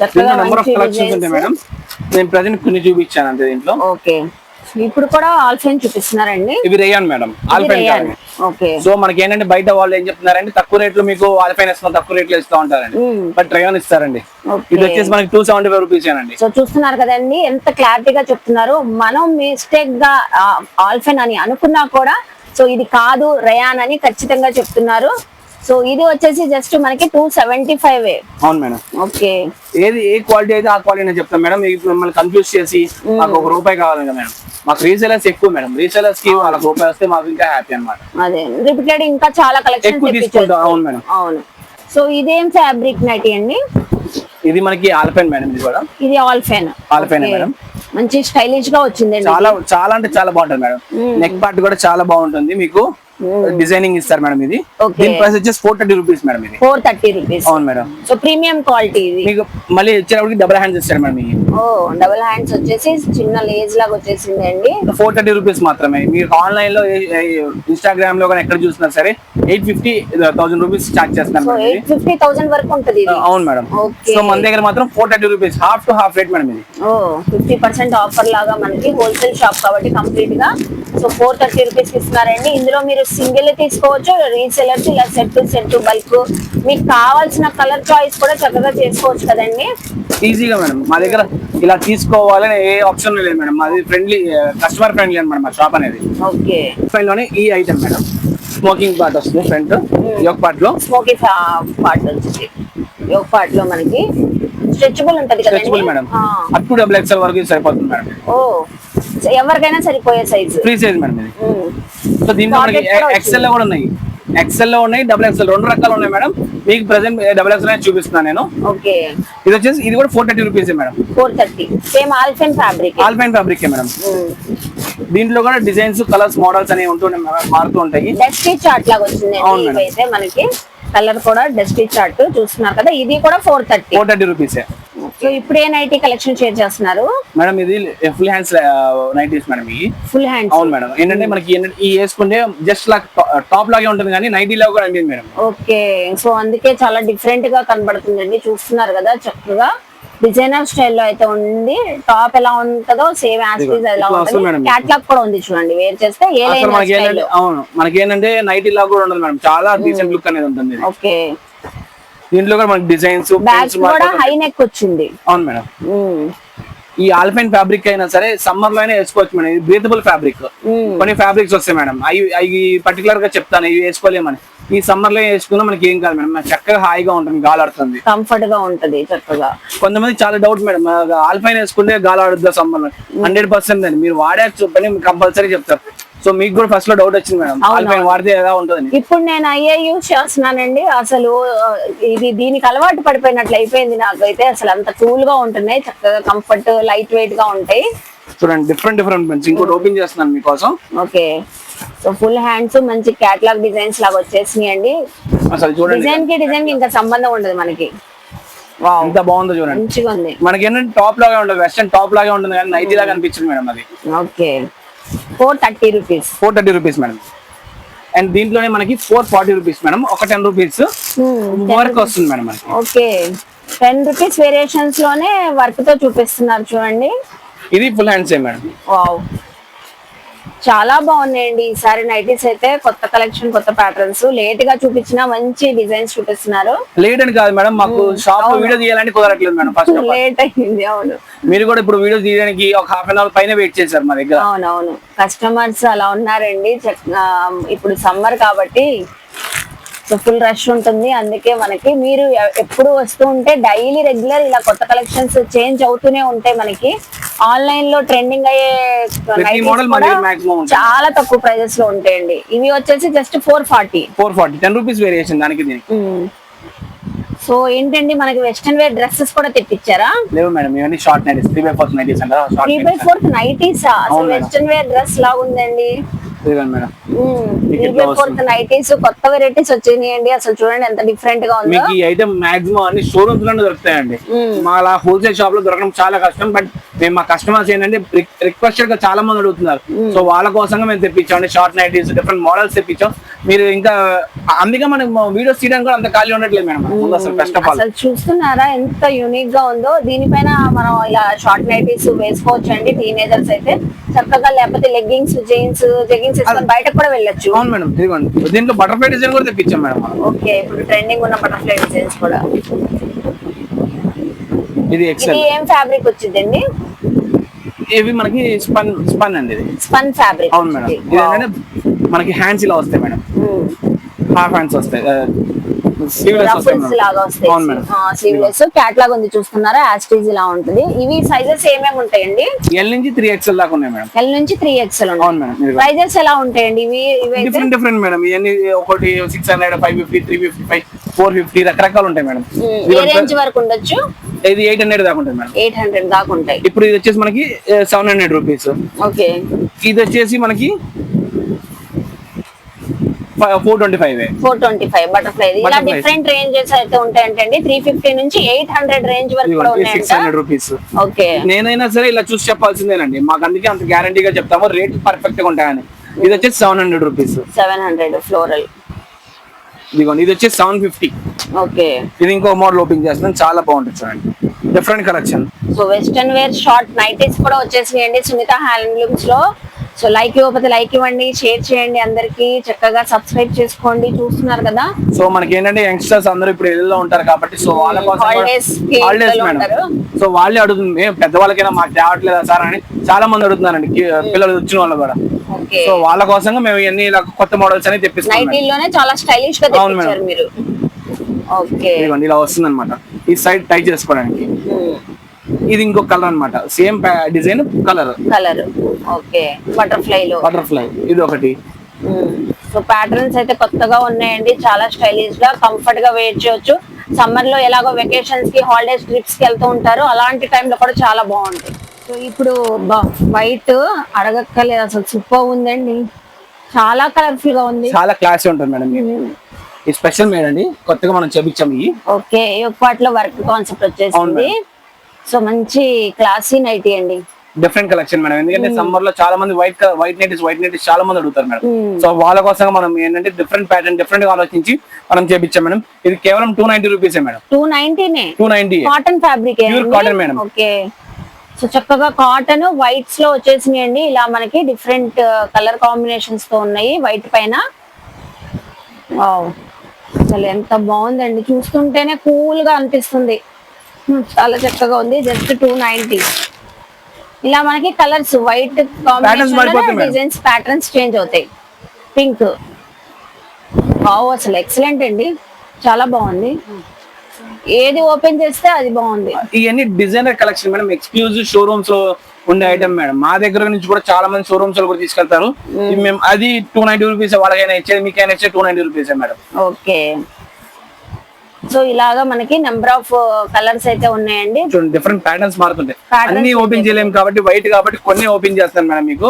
నెంబర్ ఆఫ్ కలెక్షన్స్ ఉంటాయి మేడం. నేను ప్రెజెంట్ కొన్ని చూపించాను అంతే దీంట్లో. ఓకే, ఇప్పుడు కూడా ఆల్ఫైన్ చూపిస్తున్నారండి. ఇవి rayon madam, alpine. Okay, so మనకి ఏంటంటే బయట వాళ్ళు ఏం చెప్తున్నారంటే తక్కువ రేట్ లో మీకు ఆల్ఫైన్ ఇస్తాం, తక్కువ రేట్ లో ఇస్తా ఉంటారండి. బట్ రేయాన్ ఇస్తారండి. ఇది వచ్చేసి మనకి 275 రూపీస్ అండి. సో చూస్తున్నారు కదండి ఎంత క్లారిటీగా చెప్తున్నారు. మనం మిస్టేక్ గా ఆల్ఫైన్ అని అనుకున్నా కూడా సో ఇది కాదు రేయాన్ అని ఖచ్చితంగా చెప్తున్నారు. సో ఇది వచ్చేసి జస్ట్ మనకి 275. అవును మేడం. ఓకే, ఏది ఏ క్వాలిటీ అయితే ఆ క్వాలిటీ నేను చెప్తాను మేడం. మిమ్మల్ని కన్ఫ్యూజ్ చేసి మాకు ₹1 కావాలి కదా మేడం. మాకు రీసేలర్స్ ఎక్కువ మేడం. రీసేలర్స్ కి వాళ్ళకి ₹1 వస్తే మాకు ఇంకా హ్యాపీ అన్నమాట. అదే రిపీటెడ్ ఇంకా చాలా కలెక్షన్ ఎక్కువ తీసుకుంటాం. అవును మేడం. అవును. సో ఇదేం ఫ్యాబ్రిక్ నైటీ అండి? ఇది మనకి ఆల్ఫైన్ మేడం. ఇది కూడా ఇది ఆల్ఫైన్ మేడం. మంచి స్టైలిష్ గా వచ్చింది. చాలా అంటే చాలా బాగుంటుంది మేడం. నెక్ పార్ట్ కూడా చాలా బాగుంటుంది. మీకు డిజైనింగ్ ఇస్తారు మేడం. ఇది దీని ప్రైస్ వచ్చేసి 430 రూపీస్ మేడం. ఇది 430 రూపీస్. అవును మేడం. సో ప్రీమియం క్వాలిటీ ఇది. మీకు మళ్ళీ వచ్చేటప్పటికి డబుల్ హ్యాండ్స్ ఇస్తారు మేడం. ఇది డబుల్ హ్యాండ్స్ వచ్చేసి చిన్న లేజ్ లాగా వచ్చేసింది అండి. 430 రూపీస్ మాత్రమే. మీరు ఆన్లైన్ లో ఇన్స్టాగ్రామ్ లో కానీ ఎక్కడ చూసినా సరే 850,000 రూపీస్ చార్జ్ చేస్తున్నారు. 850,000 వరకు ఉంటుంది. అవును మేడం. సో మన దగ్గర మాత్రం 430 rupees, half to half rate madam. ఇది 50% ఆఫర్ లాగా మనకి హోల్సేల్ షాప్ కాబట్టి కంప్లీట్ గా. సో 430 రూపీస్ ఇస్తున్నారండి. ఇందులో మీరు సింగిల్ తీసుకోవచ్చు, రీసెలర్స్ ఇలా సెట్ బల్క్ మీకు కావాల్సిన కలర్ చాయిస్ కూడా చక్కగా చేసుకోవచ్చు కదండి ఈజీగా మేడం. మా దగ్గర ఇలా తీసుకోవాలని ఏ ఆప్షన్ లేదు మేడం. మాది ఫ్రెండ్లీ, కస్టమర్ ఫ్రెండ్లీ అనమాట మా షాప్ అనేది. ఓకే, లోనే ఈ ఐటమ్ మేడం స్మోకింగ్ పార్ట్ వస్తుంది. ఫ్రంట్ యోక్ పార్ట్ లో స్మోకింగ్ పార్ట్ వచ్చింది. యోగ్ పార్ట్ లో మనకి స్ట్రెచబుల్ ఉంటది కదా stretchable madam, up to double XL వరకు సరిపోతుంది మేడం. ఓ ఎవరికైనా సరిపోయే సైజ్, ఫ్రీ సైజ్ మేడం ఇది. సో దీంట్లో మనకి ఎక్స్ఎల్ లో కూడా ఉన్నాయి, ఎక్స్ఎల్ లో ఉన్నాయి, డబుల్ ఎక్స్ఎల్, 2 రకాలు ఉన్నాయి మేడం. మీకు ప్రెసెంట్ డబుల్ ఎక్స్ఎల్ అని చూపిస్తున్నాను నేను. ఓకే, ఇది వచ్చేసి ఇది కూడా 430 rupees madam. 430 same alpine fabric, alpine fabric madam. దీంట్లో కూడా డిజైన్స్, కలర్స్, మోడల్స్ అనేవి మారుతూ ఉంటాయి. డస్టీ చార్ట్ లాగా వచ్చింది అయితే మనకి, కలర్ కూడా డస్టీ చార్ట్ చూస్తున్నారు కదా. ఇది కూడా 430 రూపీస్. సో ఇప్పుడు ఏ నైటీ కలెక్షన్ షేర్ చేస్తున్నారు మేడం? ఇది ఫుల్ హ్యాండ్స్ నైటీస్ మేడం. ఇవి ఫుల్ హ్యాండ్స్. అవును మేడం. ఏంటంటే మనకి ఈ వేసుకుంటే జస్ట్ టాప్ లాగే ఉంటుంది కానీ నైటీ లాగా కూడా అనిపించింది మేడం. ఓకే, సో అందుకే చాలా డిఫరెంట్ గా కనబడుతుందండి. చూస్తున్నారు కదా చక్కగా డిజైనర్ స్టైల్లో అయితే ఉంది. టాప్ ఎలా ఉంటుందో సేమ్ యాజ్ ఇట్ ఈజ్ ఎలా ఉంటుంది. క్యాట్లాగ్ కూడా ఉంది చూడండి, వేర్ చేస్తే ఏ లైన్ స్టైల్. అవును, మనకి ఏంటంటే నైటీ లాగా కూడా ఉండదు మేడం, చాలా డీసెంట్ లుక్ అనేది ఉంటుంది. ఓకే, దీంట్లో కూడా మనకి డిజైన్స్, బ్యాక్ కూడా హై నెక్ వచ్చింది. అవును మేడం. ఈ ఆల్ఫైన్ ఫ్యాబ్రిక్ అయినా సరే సమ్మర్ లో అయినా వేసుకోవచ్చు మేడం. ఇది బ్రీతబుల్ ఫ్యాబ్రిక్. కొన్ని ఫ్యాబ్రిక్స్ వస్తాయి మేడం, అవి పర్టికులర్ గా చెప్తాను, ఇవి వేసుకోలేమని. ఈ సమ్మర్ లో వేసుకున్నా మనకి ఏం కాదు మేడం, చక్కగా హాయిగా ఉంటుంది, గాలి ఆడుతుంది, కంఫర్ట్ గా ఉంటది చక్కగా. కొంతమంది చాలా డౌట్ మేడం, ఆల్ఫైన్ వేసుకుంటే గాలి ఆడుద్దా సమ్మర్ లో? 100% అండి, మీరు వాడాక చెప్పని కంపల్సరీ చెప్తారు. సో మీకు కూడా ఫస్ట్ లో డౌట్ వచ్చింది మేడం, ఆల్ఫైన్ వాడితే ఎలా ఉంటుంది. ఇప్పుడు నేను అయ్యే యూజ్ చేస్తున్నానండి, అసలు ఇది దీనికి అలవాటు పడిపోయినట్లు అయిపోయింది నాకైతే. అసలు అంత కూల్ గా ఉంటున్నాయి, చక్కగా కంఫర్ట్, లైట్ వెయిట్ గా ఉంటాయి. చూడండి, డిఫరెంట్ మంచి. ఇంకోటి ఓపెన్ చేస్తున్నాను మీకోసం. ఓకే, సో ఫుల్ హ్యాండ్స్ మంచి క్యాటలాగ్ డిజైన్స్ లాగా వచ్చేసినాయి అండి. అసలు చూడండి, డిజైన్ కి ఇంకా సంబంధం ఉండదు మనకి. వావ్, ఎంత బాగుందో చూడండి, మంచిగా ఉంది. మనకి ఏంటంటే టాప్ లాగా ఉండదు, వెస్టర్న్ టాప్ లాగా ఉంటుంది కానీ నైటీ లాగా అనిపించింది మేడం అది. Okay, 430 rupees. 430 rupees madam. And దీంట్లోనే మనకి 440 రూపీస్ మేడం. ఒక 10 రూపీస్ వర్క్ వస్తుంది మేడం మనకి. ఓకే, 10 రూపీస్ వేరియేషన్స్ లోనే వర్క్ తో చూపిస్తున్నారు చూడండి. ఇది ఫుల్ హ్యాండ్స్ మేడం. వావ్, చాలా బాగున్నాయండి ఈసారి నైటీస్ అయితే. కొత్త కలెక్షన్, కొత్త ప్యాటర్న్స్, లేట్ గా చూపించిన మంచి డిజైన్స్ చూపిస్తున్నారు. లేట్ అని కాదు మేడం, మాకు షాప్ లో వీడియో తీయాలంటే కుదరట్లేదు మేడం. ఫస్ట్ లేట్ అయింది. అవును, మీరు కూడా ఇప్పుడు వీడియో తీయడానికి ఒక హాఫ్ అన్ అవర్ పైన వెయిట్ చేశారు మా దగ్గర. అవునవును, కస్టమర్స్ అలా ఉన్నారండి. ఇప్పుడు సమ్మర్ కాబట్టి సో ఫుల్ రష్ ఉంటుంది. అందుకే మనకి మీరు ఎప్పుడు వస్తూ ఉంటే డైలీ రెగ్యులర్ ఇలా కొత్త కలెక్షన్స్ చేంజ్ అవుతూనే ఉంటాయి. మనకి ఆన్లైన్ లో ట్రెండింగ్ అయ్యే చాలా తక్కువ ప్రైజెస్ లో ఉంటాయండి. ఇవి వచ్చేసి జస్ట్ 440. 10 రూపీస్ వేరియేషన్ దానికి దీనికి. సో ఏంటండి, మనకి వెస్టర్న్ వేర్ డ్రెస్సెస్ కూడా తెప్పించారా? లేవు మేడం, ఇవన్నీ షార్ట్ నైటీస్, 3/4 నైటీస్ అంటారా. 3/4 నైటీస్ అసలు వెస్టర్న్ వేర్ డ్రెస్ లాగా ఉందండి. నైటీస్ కొత్త వెరైటీస్ వచ్చాయండి. అసలు చూడండి ఎంత డిఫరెంట్ గా ఉంది. మీకు ఈ ఐటమ్ మాక్సిమం అన్ని షోరూమ్స్ లోనే దొరుకుతాయండి. మా హోల్సేల్ షాప్ లో దొరకడం చాలా కష్టం. బట్ మేము మా కస్టమర్స్ ఏంటంటే రిక్వెస్టెడ్ గా చాలా మంది అడుగుతున్నారు. సో వాళ్ళ కోసంగా మేము తెప్పించాం షార్ట్ నైటీస్, డిఫరెంట్ మోడల్స్ తెప్పించాం. మీరు ఇంకా అందుకే మనం వీడియోస్ తీయడానికి కూడా అంత ఖాళీ ఉండట్లేదు మేడం. అసలు ఫస్ట్ ఆఫ్ ఆల్ చూస్తున్నారా ఎంత యూనిక్ గా ఉందో. దీనిపైన మనం ఇలా షార్ట్ నైటీస్ వేసుకోవచ్చు అండి. టీనేజర్స్ అయితే చక్కగా, లేకపోతే లెగ్గింగ్స్, జీన్స్, జెగ్గింగ్స్ వేసుకొని బయటకు కూడా వెళ్ళొచ్చు. అవును మేడం, ఇదిగోండి దీంట్లో బటర్ఫ్లై డిజైన్ కూడా తెప్పించాం మేడం. ఓకే, ఇప్పుడు ట్రెండింగ్ ఉన్న బటర్ఫ్లై డిజైన్స్ కూడా. ఇది ఏం ఫ్యాబ్రిక్ వచ్చిందండి? ఇవి మనకి స్పన్ అండి. ఇది స్పన్ ఫ్యాబ్రిక్. అవును మేడం. ఇది ఏంటంటే మనకి హ్యాండ్స్ ఇలా వస్తాయి మేడం, హాఫ్ హ్యాండ్స్ వస్తాయి, రఫుల్స్ లాగా వస్తాయి. స్లీవ్లెస్ క్యాట్లాగ్ ఉంది చూస్తున్నారా, యాస్టీజ్ ఇలా ఉంటుంది. ఇవి సైజెస్ ఏమేమి ఉంటాయండి? ఎల్ నుంచి 3XL దాకా ఉన్నాయి మేడం. ఎల్ నుంచి 3XL ఉన్నాయి. ప్రైజెస్ ఎలా ఉంటాయండి? ఇవి డిఫరెంట్ మేడం. ఇవన్నీ ఒకటి 600, 550, 355, 450 రకరకాలు ఉంటాయి మేడం. ఏ రేంజ్ వరకు ఉండొచ్చు? ఇది 800 దాకా ఉంటుంది మేడం. 800 దాకా ఉంటాయి. ఇప్పుడు ఇది వచ్చేసి మనకి 700 రూపీస్. ఓకే, ఇది వచ్చేసి మనకి 425 బటర్ఫ్లై. ఇలా డిఫరెంట్ రేంజెస్ అయితే ఉంటాయంటండి. 350 నుంచి 800 రేంజ్ వరకు కూడా ఉన్నాయి. 600 రూపీస్. ఓకే, నేనైనా సరే ఇలా చూసి చెప్పాల్సిందేనండి. మాకు అందుకే అంత గ్యారంటీగా చెప్తాము, రేట్ పర్ఫెక్ట్ గా ఉంటాయని. ఇది వచ్చేసి 700 రూపీస్. 700 ఫ్లోరల్. ఇదిగోండి, ఇది వచ్చేసి 750. ఓకే, ఇది ఇంకో మోడల్ ఓపెన్ చేస్తున్నాం, చాలా బాగుంటుంది చూడండి, different collection. So western wear short nighties కూడా వచ్చేసినాయండి సునీత హ్యాండ్లూమ్స్ లో. సో లైక్ ఇవ్వకపోతే లైక్ ఇవ్వండి, షేర్ చేయండి, అందరికి చక్కగా సబ్స్క్రైబ్ చేసుకోండి. చూస్తున్నారు కదా. సో మనకి ఏంటంటే యంగ్స్టర్స్ అందరూ ఇప్పుడు ఇళ్ళలో ఉంటారు కాబట్టి సో వాళ్ళ కోసం హాలిడేస్ మేడం. సో వాళ్ళే అడుగుతుంది, మేము పెద్దవాళ్ళకైనా మాకు తేవట్లేదా సార్ అని చాలా మంది అడుగుతున్నారండి, పిల్లలు వచ్చిన వాళ్ళు కూడా. సో వాళ్ళ కోసంగా మేము ఇవన్నీ కొత్త మోడల్స్ అనేది తెప్పిస్తాం. నైటీల్లోనే చాలా స్టైలిష్ గా తెప్పించారు మీరు. ఓకే. ఇదిగోండి ఇలా వస్తుంది అనమాట. ఈ సైడ్ టై చేసుకోవడానికి. ఇది ఇంకో కలర్ అన్నమాట, same design colour. Okay. Butterfly ఇది ఒకటి. సో ప్యాటర్న్స్ అయితే కొత్తగా ఉన్నాయండి, చాలా స్టైలిష్ గా కంఫర్ట్ గా వేర్ చేయొచ్చు. సమ్మర్ లో ఎలాగో వెకేషన్స్ కి హాలిడేస్ ట్రిప్స్ కి వెళ్తూ ఉంటారు, అలాంటి టైంలో కూడా చాలా బాగుంటాయి. సో ఇప్పుడు వైట్ అడగక్కర్లేదు, అసలు సూపర్ ఉందండి, చాలా కలర్ఫుల్ గా ఉంది, చాలా క్లాసీ ఉంటుంది మేడం. ఈ స్పెషల్ మేడ్ అండి, కొత్తగా మనం చేపించాము ఇవి. ఓకే. వాటిలో వర్క్ కాన్సెప్ట్ వచ్చేసింది. సో మంచి క్లాసీ నైటీ అండి, డిఫరెంట్ కలెక్షన్ మేడం. ఎందుకంటే సమ్మర్ లో చాలా మంది వైట్ నైటీస్ చాలా మంది అడుగుతారు మేడం. సో వాళ్ళ కోసం మనం ఏంటంటే డిఫరెంట్ ప్యాటర్న్ డిఫరెంట్ గా ఆలోచించి మనం చేపించాం మేడం. ఇది కేవలం 290 rupees madam. 290 cotton fabric, pure cotton madam. Okay. So చక్కగా కాటన్ వైట్స్ లో వచ్చేసినాయండి, ఇలా మనకి డిఫరెంట్ కలర్ కాంబినేషన్స్ తో ఉన్నాయి వైట్ పైన. అసలు ఎంత బాగుందండి, చూస్తుంటేనే కూల్ గా అనిపిస్తుంది, చాలా చక్కగా ఉంది. జస్ట్ 290. ఇలా మనకి colours white combination designs patterns change అవుతాయి. పింక్, అసలు ఎక్సలెంట్ అండి, చాలా బాగుంది. ఏది ఓపెన్ చేస్తే అది బాగుంది. ఇవన్నీ designer collection madam, exclusive showrooms లో ఉండే ఐటమ్ మేడం. మా దగ్గర నుంచి కూడా చాలా మంది షోరూమ్స్ లో కూడా తీసుకెళ్తారు. మేము అది 290 రూపీస్, వాళ్ళకైనా ఇచ్చేది మీకైనా ఇచ్చేది 290 రూపీస్ మేడం. ఓకే. సో ఇలాగా మనకి నెంబర్ ఆఫ్ కలర్స్ అయితే ఉన్నాయండి, చూడండి డిఫరెంట్ ప్యాటర్న్స్ మారుతుంటాయి. అన్ని ఓపెన్ చేయలేము కాబట్టి వైట్ కాబట్టి కొన్ని ఓపెన్ చేస్తాను మేడం. మీకు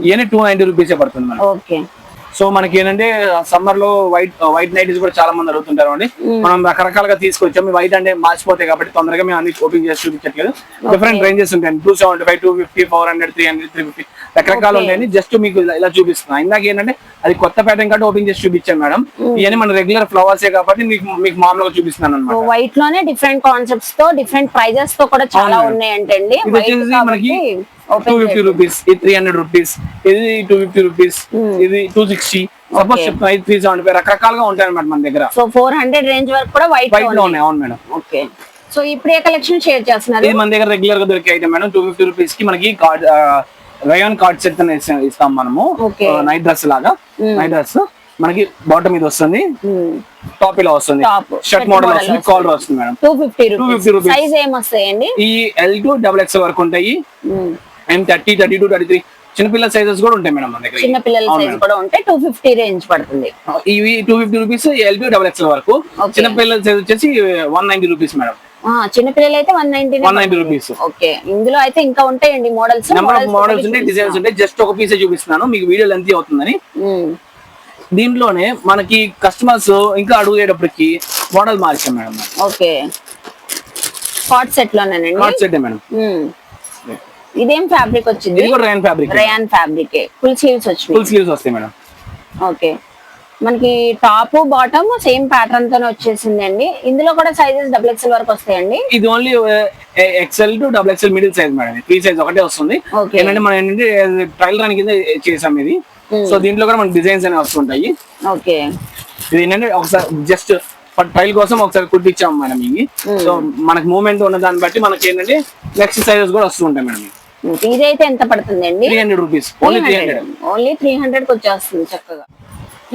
ఇవన్నీ 290 రూపీసే పడుతుంది మేడం. ఓకే. సో మనకి ఏంటంటే సమ్మర్ లో వైట్ నైటీస్ కూడా చాలా మంది అడుగుతుంటారు అండి. మనం రకరకాలుగా తీసుకొచ్చాము. వైట్ అంటే మార్చిపోతాయి కాబట్టి తొందరగా మేము అన్ని ఓపెన్ చేసి చూపించట్లేదు. డిఫరెంట్ రేంజెస్ ఉంటాయి, 275, 250, 400, 300, 350 రకరకాలు ఉంటాయండి. జస్ట్ మీకు ఇలా చూపిస్తున్నా. ఇందాక ఏంటంటే అది కొత్త ప్యాటర్న్ కాబట్టి ఓపెన్ చేసి చూపించాను మేడం. ఇవన్నీ మన రెగ్యులర్ ఫ్లవర్సే కాబట్టి మీకు మామూలుగా చూపిస్తున్నాను అనమాట. వైట్ లోనే డిఫరెంట్ కాన్సెప్ట్స్ తో డిఫరెంట్ ప్రైజెస్ తో కూడా చాలా ఉన్నాయంటండి. ఇది వచ్చేసి మనకి 250 రూపీస్, ఇది 300 రూపీస్, ఇది 250 రూపీస్, ఇది 260. సపోజ్ చెప్తాను 375 రకరకాలుగా ఉంటాయి అనమాట మన దగ్గర. సో 400 రేంజ్ వరకు కూడా వైట్ లో ఉన్నాయి. అవును మేడం. ఓకే. సో ఇప్పుడు ఏ కలెక్షన్ షేర్ చేస్తున్నారు? ఇది మన దగ్గర రెగ్యులర్ గా దొరికే ఐటమ్ మేడం. 250 రూపీస్ కి మనకి రయాన్ కార్డ్ సెట్ అని ఇస్తాం మనము. నైట్ డ్రెస్ లాగా, నైట్ డ్రెస్ మనకి బాటమ్ ఇది వస్తుంది, టాప్ ఇలా వస్తుంది, షర్ట్ మోడల్ వస్తుంది, కాలర్ వస్తుంది మేడం. 250 రూపీస్. సైజ్ ఏం వస్తాయండి? ఈ L to XXL వరకు ఉంటాయి. అండ్ 30, 32, 33 చిన్నపిల్లల సైజెస్ కూడా ఉంటాయి మేడం మన దగ్గర. చిన్నపిల్లల సైజ్ కూడా ఉంటాయి. 250 రేంజ్ పడుతుంది. ఇవి 250 రూపీస్ L to XXL వరకు. చిన్నపిల్లల సైజ్ వచ్చేసి 190 రూపీస్ మేడం. చిన్నపిల్లలు అయితే 190 రూపీస్. ఓకే. ఇందులో అయితే ఇంకా ఉంటాయండి మోడల్స్, మోడల్స్ ఉంటాయి, డిజైన్స్ ఉంటాయి. జస్ట్ ఒక పీసే చూపిస్తున్నాను మీకు, వీడియో లెంత్ అవుతుందని. దీంట్లోనే మనకి కస్టమర్స్ ఇంకా అడుగుయేటప్పటికి మోడల్ మార్చాం మేడం. ఓకే. కార్డ్ సెట్ లోనేనండి? Cord set madam. ఇదేం ఫ్యాబ్రిక్ వచ్చింది? ఇది కూడా రేయాన్ ఫ్యాబ్రిక్. ఫుల్ స్లీవ్స్ వచ్చింది. ఫుల్ స్లీవ్స్ వస్తాయి మేడం. ఓకే. మనకి టాప్ బాటమ్ సేమ్ ప్యాటర్న్ తోనే వచ్చేసిందండి. ఇందులో కూడా సైజెస్ XXL వరకు వస్తాయండి. ఇది only XL to XXL middle size madam. 3 size ఒకటే వస్తుంది. ఏంటంటే మనం ఏంటంటే ట్రయల్ రన్ కింద చేసాం ఇది. సో దీంట్లో కూడా మనకి డిజైన్స్ అనేవి వస్తుంటాయి. ఓకే. ఇది ఏంటంటే ఒకసారి జస్ట్ ట్రయల్ కోసం ఒకసారి కుట్టించాము మేడం ఇవి. సో మనకి మూవ్మెంట్ ఉన్న దాన్ని బట్టి మనకి ఏంటంటే నెక్స్ట్ సైజెస్ కూడా వస్తుంటాయి మేడం. ఇదైతే ఎంత పడుతుందండి? 300 రూపీస్. ఓన్లీ 300 కి వచ్చేస్తుంది చక్కగా.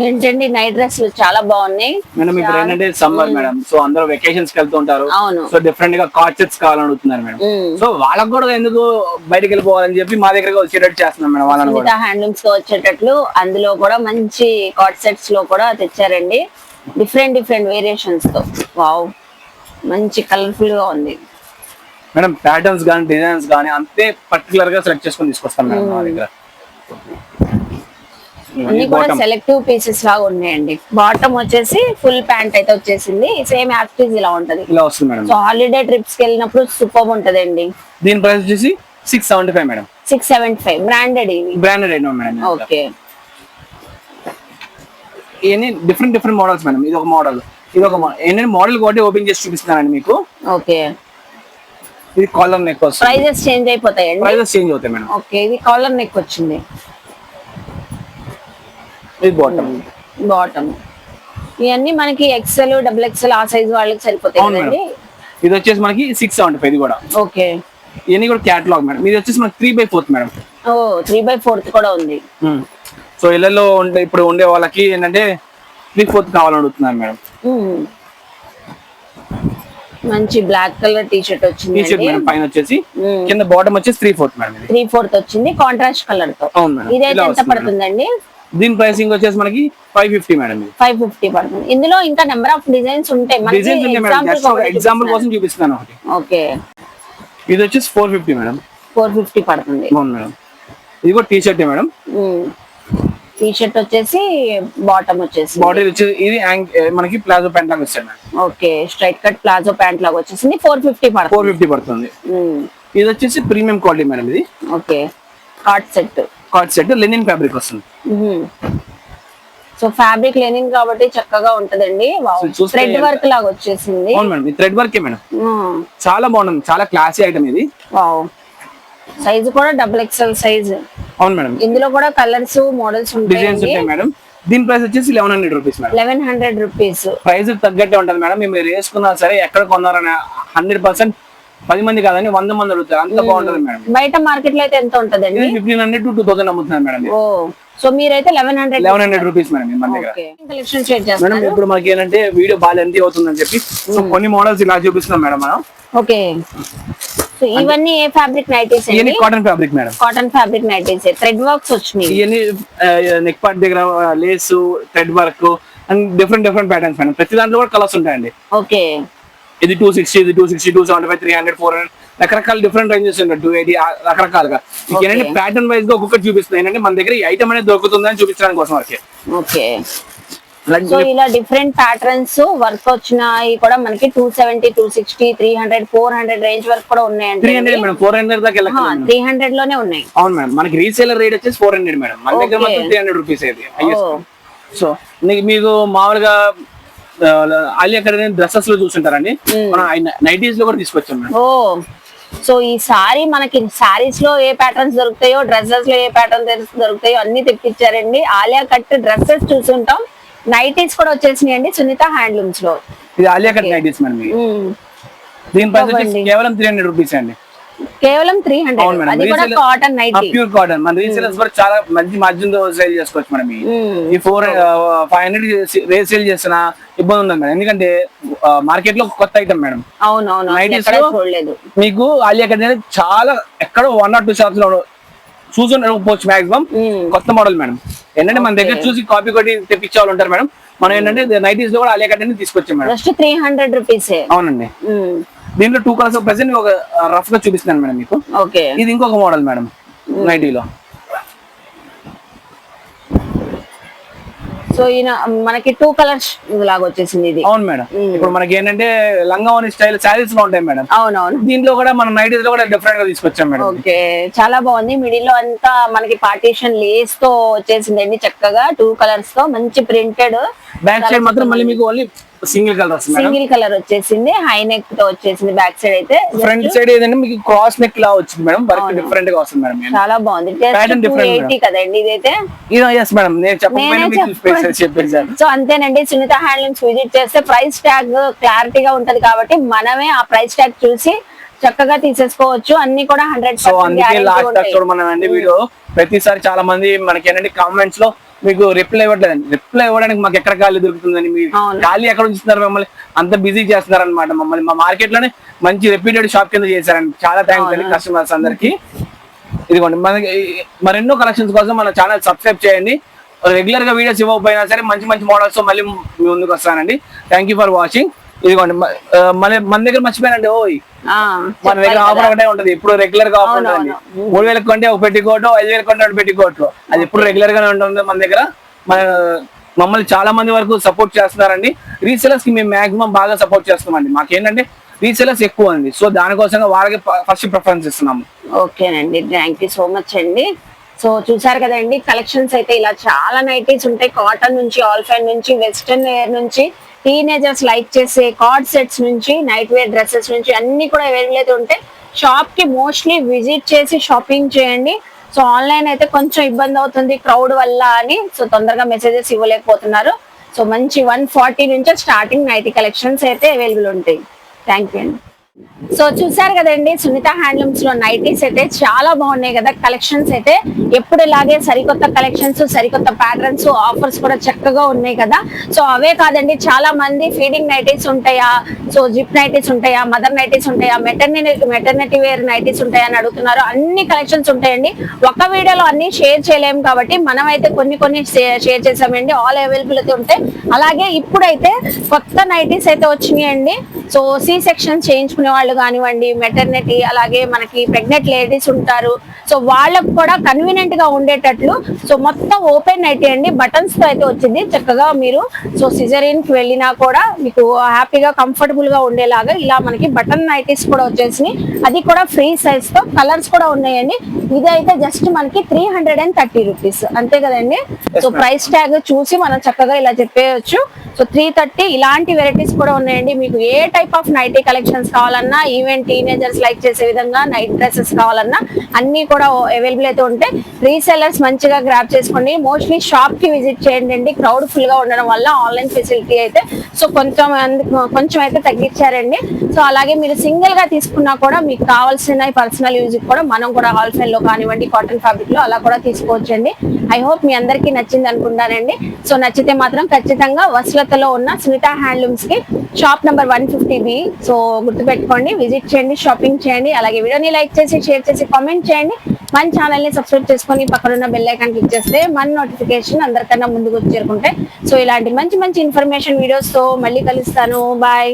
ఏంటండి నైట్ డ్రెస్లు చాలా బాగున్నాయి మేడం. ఇప్పుడు ఏంటంటే సమ్మర్ మేడం, సో అందరూ వెకేషన్స్ కి వెళ్తూ ఉంటారు. సో డిఫరెంట్ గా కార్డ్ సెట్స్ కావాలని అడుగుతున్నారు మేడం. సో వాళ్ళకి కూడా ఎందుకు బయటకు వెళ్ళిపోవాలని చెప్పి మా దగ్గర వచ్చేటట్టు చేస్తున్నాం మేడం. వాళ్ళని కూడా హ్యాండ్లూమ్స్ తో వచ్చేటట్లు అందులో కూడా మంచి కార్డ్ సెట్స్ లో కూడా తెచ్చారండి, డిఫరెంట్ వేరియేషన్స్ తో. వావ్, మంచి కలర్ఫుల్ గా ఉంది మేడం. ప్యాటర్న్స్ గానీ డిజైన్స్ గానీ అంతే పర్టికులర్ గా సెలెక్ట్ చేసుకొని తీసుకొస్తాం మేడం మా దగ్గర. అన్ని కూడా సెలెక్టివ్ పీసెస్ లాగా ఉన్నాయండి. బాటమ్ వచ్చేసి ఫుల్ ప్యాంట్ అయితే వచ్చేసింది, సేమ్ యాక్టివ్ ఇలా ఉంటది. ఇలా వస్తుంది మేడం. సో హాలిడే ట్రిప్స్ కి వెళ్ళినప్పుడు సూపర్ ఉంటదండి. దీని ప్రైస్ వచ్చేసి 675 మేడం. 675 బ్రాండెడ్. ఇవి బ్రాండెడ్ ఐటమ్ మేడం. ఓకే. ఇవన్నీ డిఫరెంట్ మోడల్స్ మేడం. ఇది ఒక మోడల్, ఇది ఒక మోడల్. ఏంటంటే మోడల్ ఒకటి ఓపెన్ చేసి చూపిస్తున్నానండి మీకు. ఓకే. ఇది కాలర్ నెక్ వస్తుంది. ప్రైజెస్ చేంజ్ అయిపోతాయండి? ప్రైజెస్ చేంజ్ అవుతాయి మేడం. ఓకే. ఇది కాలర్ నెక్ వచ్చింది. ఇది బాటమ్. ఇవన్నీ మనకి XL, XXL ఆ సైజ్ వాళ్ళకి సరిపోతాయి కదండి. ఇది వచ్చేసి మనకి 675. ఇది కూడా ఓకే. ఇవన్నీ కూడా క్యాటలాగ్ మేడం. ఇది వచ్చేసి మనకి 3/4 మేడం. 3/4 కూడా ఉంది. సో ఇళ్లలో ఇప్పుడు ఉండే వాళ్ళకి ఏంటంటే 3/4 కావాలని అడుగుతున్నారు మేడం. మంచి black colour T shirt T shirt వచ్చింది మేడం. పైన వచ్చేసి కింద బాటమ్ వచ్చేసి 3/4 మేడం ఇది. 3/4 వచ్చింది కాంట్రాస్ట్ కలర్ తో. అవును మేడం. ఇదైతే ఇలా ఎంత వస్తుంది మేడం. పడుతుందండి? దీని ప్రైసింగ్ వచ్చేసి మనకి 550 మేడం ఇది. 550 పడుతుంది. ఇందులో ఇంకా నెంబర్ ఆఫ్ డిజైన్స్ ఉంటాయి. డిజైన్స్ ఉన్నాయి మేడం. జస్ట్ ఒక ఎగ్జాంపుల్ కోసం చూపిస్తున్నాను ఒకటి. ఓకే. ఇది వచ్చేసి 450 మేడం. 450 పడుతుంది. అవును మేడం. ఇది కూడా T shirt madam. T shirt వచ్చేసి బాటమ్ వచ్చేసి బాడీ వచ్చేసి ఇది మనకి ప్లాజో ప్యాంట్ లాగా వస్తుంది madam. Okay. Straight cut palazzo pant లాగా వచ్చేసింది. 450 పడుతుంది. 450 పడుతుంది. ఇది వచ్చేసి ప్రీమియం క్వాలిటీ మేడం ఇది. Okay. Cord set linen fabric వస్తుంది. సో ఫ్యాబ్రిక్ లెనిన్ కాబట్టి చక్కగా ఉంటదండి. థ్రెడ్ వర్క్ లాగా వచ్చేసింది. అవును మేడం. ఇది థ్రెడ్ వర్కే మేడం. చాలా బాగుంది. చాలా క్లాసీ ఐటమ్ ఇది. వావ్. సైజ్ కూడా XXL సైజ్. అవును మేడం. ఇందులో కూడా కలర్స్ మోడల్స్ డిజైన్స్ ఉంటాయి మేడం. దీని ప్రైస్ వచ్చేసి 1100 రూపీస్ మేడం. 1100 రూపీస్. ప్రైస్ తగ్గట్టే ఉంటుంది మేడం. మీరు వేసుకున్నా సరే ఎక్కడ కొన్నారని 100% 10 మంది కాదని 100 మంది అడుగుతారు. అంత బాగుంటుంది మేడం. బయట మార్కెట్ లో అయితే ఎంత ఉంటదండి? 1500 to 2000 అమ్ముతున్నారు మేడం. ఓ, సో మీరైతే 1100 రూపీస్ మేడం మన దగ్గర. కలెక్షన్ షేర్ మేడం చేస్తారు. ఇప్పుడు మనకి ఏంటంటే వీడియో బాగా లెంతీ అవుతుందని చెప్పి సో కొన్ని మోడల్స్ ఇలా చూపిస్తున్నాం మేడం మనం. ఓకే. సో ఇవన్నీ ఏ ఫ్యాబ్రిక్ నైటీస్? ఇవన్నీ cotton fabric madam. Cotton fabric nighties. Thread works వచ్చినాయి. ఇవన్నీ నెక్ పార్ట్ దగ్గర lace, thread work and different patterns madam. ప్రతి దాంట్లో కూడా కలర్స్ ఉంటాయండి. ఓకే. ఇది 260, ఇది 260, 275, 300, 400 రకరకాల డిఫరెంట్ రేంజెస్ ఉంటాయి. 280 రకరకాలుగా. ఏంటంటే ప్యాటర్న్ వైజ్ గా ఒక్కొక్కటి చూపిస్తుంది. ఏంటంటే మన దగ్గర ఈ ఐటమ్ అనేది దొరుకుతుందని చూపించడానికి కోసం వరకే. ఓకే. సో ఇలా డిఫరెంట్ ప్యాటర్న్స్ వర్క్ వచ్చినాయి కూడా మనకి 270, 260, 300, 400 రేంజ్ వరకు కూడా ఉన్నాయండి. 300 మేడం. 400 దాకా వెళ్ళాలి. 300 లోనే ఉన్నాయి. అవును మేడం. మనకి రీసేలర్ రేట్ వచ్చేసి 400 మేడం. మన దగ్గర మాత్రం 300 రూపీస్ అయితే. సో మీకు మామూలుగా ఆలియా కట్ డ్రెస్సెస్ లో చూస్తుంటారండి. మనం నైటీస్ లో కూడా తీసుకొచ్చాం మేడం. ఓ, సో ఈ సారీ మనకి సారీస్ లో ఏ ప్యాటర్న్స్ దొరుకుతాయో, డ్రెస్సెస్ లో ఏ ప్యాటర్న్స్ దొరుకుతాయో అన్ని తెప్పించారండి. ఆలియా కట్ డ్రెస్సెస్ చూసుంటాం. నైటీస్ కూడా వచ్చేసినాయండి సునీత హ్యాండ్లూమ్స్ లో. ఇది ఆలియా కట్ నైటీస్ మేడం. దీని ప్రైస్ వచ్చేసి కేవలం 300 రూపీస్ అండి. కేవలం 300. అది కూడా కాటన్ నైటీ. Pure cotton. మన రీసేలర్స్ కూడా చాలా మంచి మార్జిన్ తో సేల్ చేసుకోవచ్చు మేడం. ఈ 500 రీసేల్ చేసిన ఇబ్బంది ఉండదు మేడం. ఎందుకంటే మార్కెట్ లో కొత్త ఐటమ్ మేడం. అవునవును. నైటీస్ లో మీకు ఆలియా కట్ అనేది చాలా ఎక్కడో 1 or 2 షాప్స్ లో చూసుకోవచ్చు మాక్సిమం. కొత్త మోడల్ మేడం. ఏంటంటే మన దగ్గర చూసి కాపీ కొట్టి తెప్పించే వాళ్ళు ఉంటారు మేడం. మనం ఏంటంటే నైటీస్ లో కూడా ఆలియా కట్ అనేది తీసుకొచ్చాం మేడం. Just 300 rupees. అవునండి. దీంట్లో 2 కలర్స్ ప్రెసెంట్ ఒక రఫ్ గా చూపిస్తున్నాను మేడం మీకు. ఓకే. ఇది ఇంకొక మోడల్ మేడం నైటీలో. సో ఈయన మనకి 2 కలర్స్ లాగా వచ్చేసింది ఇది. అవును మేడం. ఇప్పుడు మనకి ఏంటంటే లంగావోని స్టైల్ శారీస్ లో ఉంటాయి మేడం. అవునవును. దీంట్లో కూడా మనం నైటీస్ లో కూడా డిఫరెంట్ గా తీసుకొచ్చాం మేడం. ఓకే. చాలా బాగుంది. మిడిల్ లో అంతా మనకి పార్టీషన్ లేస్ తో వచ్చేసిందండి. చక్కగా 2 కలర్స్ తో మంచి ప్రింటెడ్. బ్యాక్ సైడ్ మాత్రం మళ్ళీ మీకు only single colour single colour వచ్చేసింది. హై నెక్ తో వచ్చేసింది. బ్యాక్ సైడ్ అయితే ఫ్రంట్ సైడ్ ఏదంటే మీకు క్రాస్ నెక్ లా వచ్చింది మేడం. వర్క్ డిఫరెంట్ గా వస్తుంది మేడం. చాలా బాగుంది. 280 కదండి ఇదైతే. yes madam. నేను చెప్పేసాను. సో అంతేనండి. సునీత హ్యాండ్లూమ్స్ విజిట్ చేస్తే ప్రైస్ ట్యాగ్ క్లారిటీగా ఉంటది కాబట్టి మనమే ఆ ప్రైస్ ట్యాగ్ చూసి చక్కగా తీసేసుకోవచ్చు. అన్ని కూడా 100%. సో అందుకే లాస్ట్ దాకా చూడమని అండి వీడియో. ప్రతిసారి చాలా మంది మనకి ఏంటంటే కామెంట్స్ లో మీకు రిప్లై ఇవ్వట్లేదండి. రిప్లై ఇవ్వడానికి మాకు ఎక్కడ ఖాళీ దొరుకుతుందని, మీరు ఖాళీ ఎక్కడ ఉంచుతున్నారు మమ్మల్ని అంత బిజీ చేస్తున్నారు అనమాట. మమ్మల్ని మా మార్కెట్ లోనే మంచి రెప్యూటెడ్ షాప్ కింద చేశారండి. చాలా థ్యాంక్స్ అండి కస్టమర్స్ అందరికి. ఇదిగోండి మనకి మరెన్నో కలెక్షన్స్ కోసం మన ఛానల్ సబ్స్క్రైబ్ చేయండి. రెగ్యులర్ గా వీడియోస్ ఇవ్వకపోయినా సరే మంచి మోడల్స్ తో మళ్ళీ మీ ముందుకు వస్తానండి. Thank you for watching. ఇదిగోండి మన దగ్గర మర్చిపోయానండి. మన దగ్గర ఆఫర్ ఒకటే ఉంటది. ఇప్పుడు రెగ్యులర్ గా ఆఫర్ ఉంటుంది. 3000 కొంటే ఒక పెట్టికోట్, 5000 కొంటే ఒక పెట్టికోట్. అది ఎప్పుడు రెగ్యులర్ గానే ఉంటుంది మన దగ్గర. మమ్మల్ని చాలా మంది వరకు సపోర్ట్ చేస్తున్నారండి. రీసెలర్స్ కి మేము మాక్సిమం బాగా సపోర్ట్ చేస్తామండి. మాకేంటంటే రీసెలర్స్ ఎక్కువ అండి. సో దానికోసంగా వాళ్ళకి ఫస్ట్ ప్రిఫరెన్స్ ఇస్తున్నాము. ఓకేనండి. థ్యాంక్ యూ సో మచ్ అండి. సో చూసారు కదండి కలెక్షన్స్ అయితే ఇలా చాలా నైటీస్ ఉంటాయి. కాటన్ నుంచి, ఆల్ ఫైన్ నుంచి, వెస్టర్న్ వేర్ నుంచి, టీనేజర్స్ లైక్ చేసే కార్డ్ సెట్స్ నుంచి, నైట్ వేర్ డ్రెస్సెస్ నుంచి అన్ని కూడా అవైలబుల్ అయితే ఉంటాయి. షాప్ కి మోస్ట్లీ విజిట్ చేసి షాపింగ్ చేయండి. సో ఆన్లైన్ అయితే కొంచెం ఇబ్బంది అవుతుంది క్రౌడ్ వల్ల అని. సో తొందరగా మెసేజెస్ ఇవ్వలేకపోతున్నారు. సో మంచి 140 నుంచి స్టార్టింగ్ నైటీ కలెక్షన్స్ అయితే అవైలబుల్ ఉంటాయి. థ్యాంక్ యూ అండి. సో చూసారు కదండి, సునీత హ్యాండ్లూమ్స్ లో నైటీస్ అయితే చాలా బాగున్నాయి కదా. కలెక్షన్స్ అయితే ఎప్పుడు ఇలాగే సరికొత్త కలెక్షన్స్, సరికొత్త ప్యాటర్న్స్, ఆఫర్స్ కూడా చక్కగా ఉన్నాయి కదా. సో అవే కాదండి, చాలా మంది ఫీడింగ్ నైటీస్ ఉంటాయా, సో జిప్ నైటీస్ ఉంటాయా, మదర్ నైటీస్ ఉంటాయా, మెటర్నిటీ వేర్ నైటీస్ ఉంటాయా అని అడుగుతున్నారు. అన్ని కలెక్షన్స్ ఉంటాయండి. ఒక వీడియోలో అన్ని షేర్ చేయలేము కాబట్టి మనం అయితే కొన్ని షేర్ చేసామండి. ఆల్ అవైలబుల్ అయితే ఉంటాయి. అలాగే ఇప్పుడైతే కొత్త నైటీస్ అయితే వచ్చినాయండి. సో సి సెక్షన్ చేయించుకునే వాళ్ళు కానివ్వండి, మెటర్నిటీ, అలాగే మనకి ప్రెగ్నెంట్ లేడీస్ ఉంటారు, సో వాళ్ళకు కూడా కన్వీనియంట్ గా ఉండేటట్లు సో మొత్తం ఓపెన్ నైటీ అండి, బటన్స్ తో అయితే వచ్చింది. చక్కగా మీరు సో సిజరీన్ కి వెళ్ళినా కూడా మీకు హ్యాపీగా కంఫర్టబుల్ గా ఉండేలాగా ఇలా మనకి బటన్ నైటీస్ కూడా వచ్చేసినాయి. అది కూడా ఫ్రీ సైజ్ తో, కలర్స్ కూడా ఉన్నాయండి. ఇదైతే జస్ట్ మనకి 330 రూపీస్ అంతే కదండి. సో ప్రైస్ ట్యాగ్ చూసి మనం చక్కగా ఇలా చెప్పేయచ్చు. సో 330 ఇలాంటి వెరైటీస్ కూడా ఉన్నాయండి. మీకు ఏ టైప్ ఆఫ్ నైటీ కలెక్షన్స్ కావాలన్నా, ఈవెన్ టీనేజర్స్ లైక్ చేసే విధంగా నైట్ డ్రెస్సెస్ కావాలన్నా అన్ని కూడా అవైలబుల్ అయితే ఉంటాయి. రీసెల్లర్స్ మంచిగా గ్రాప్ చేసుకోండి. మోస్ట్లీ షాప్ కి విజిట్ చేయండి అండి. క్రౌడ్ ఫుల్ గా ఉండడం వల్ల ఆన్లైన్ ఫెసిలిటీ అయితే సో కొంచెం అయితే తగ్గించారండి. సో అలాగే మీరు సింగిల్ గా తీసుకున్నా కూడా మీకు కావాల్సిన పర్సనల్ యూజ్ కూడా మనం కూడా హోల్సేల్ లో కానివ్వండి, కాటన్ ఫ్యాబ్రిక్ లో అలా కూడా తీసుకోవచ్చండి. ఐ హోప్ మీ అందరికీ నచ్చింది అనుకుంటానండి. సో నచ్చితే మాత్రం ఖచ్చితంగా వస్లతలో ఉన్న సునీత హ్యాండ్లూమ్స్ కి షాప్ నెంబర్ 150B సో గుర్తుపెట్టుకోండి, విజిట్ చేయండి, షాపింగ్ చేయండి. అలాగే వీడియోని లైక్ చేసి, షేర్ చేసి, కామెంట్ చేయండి. మన ఛానల్ ని సబ్స్క్రైబ్ చేసుకొని పక్కనున్న బెల్ ఐకాన్ క్లిక్ చేస్తే మన నోటిఫికేషన్ అందరికన్నా ముందుకు చేరుకుంటాయి. సో ఇలాంటి మంచి ఇన్ఫర్మేషన్ వీడియోస్ తో మళ్ళీ కలుస్తాను. బాయ్.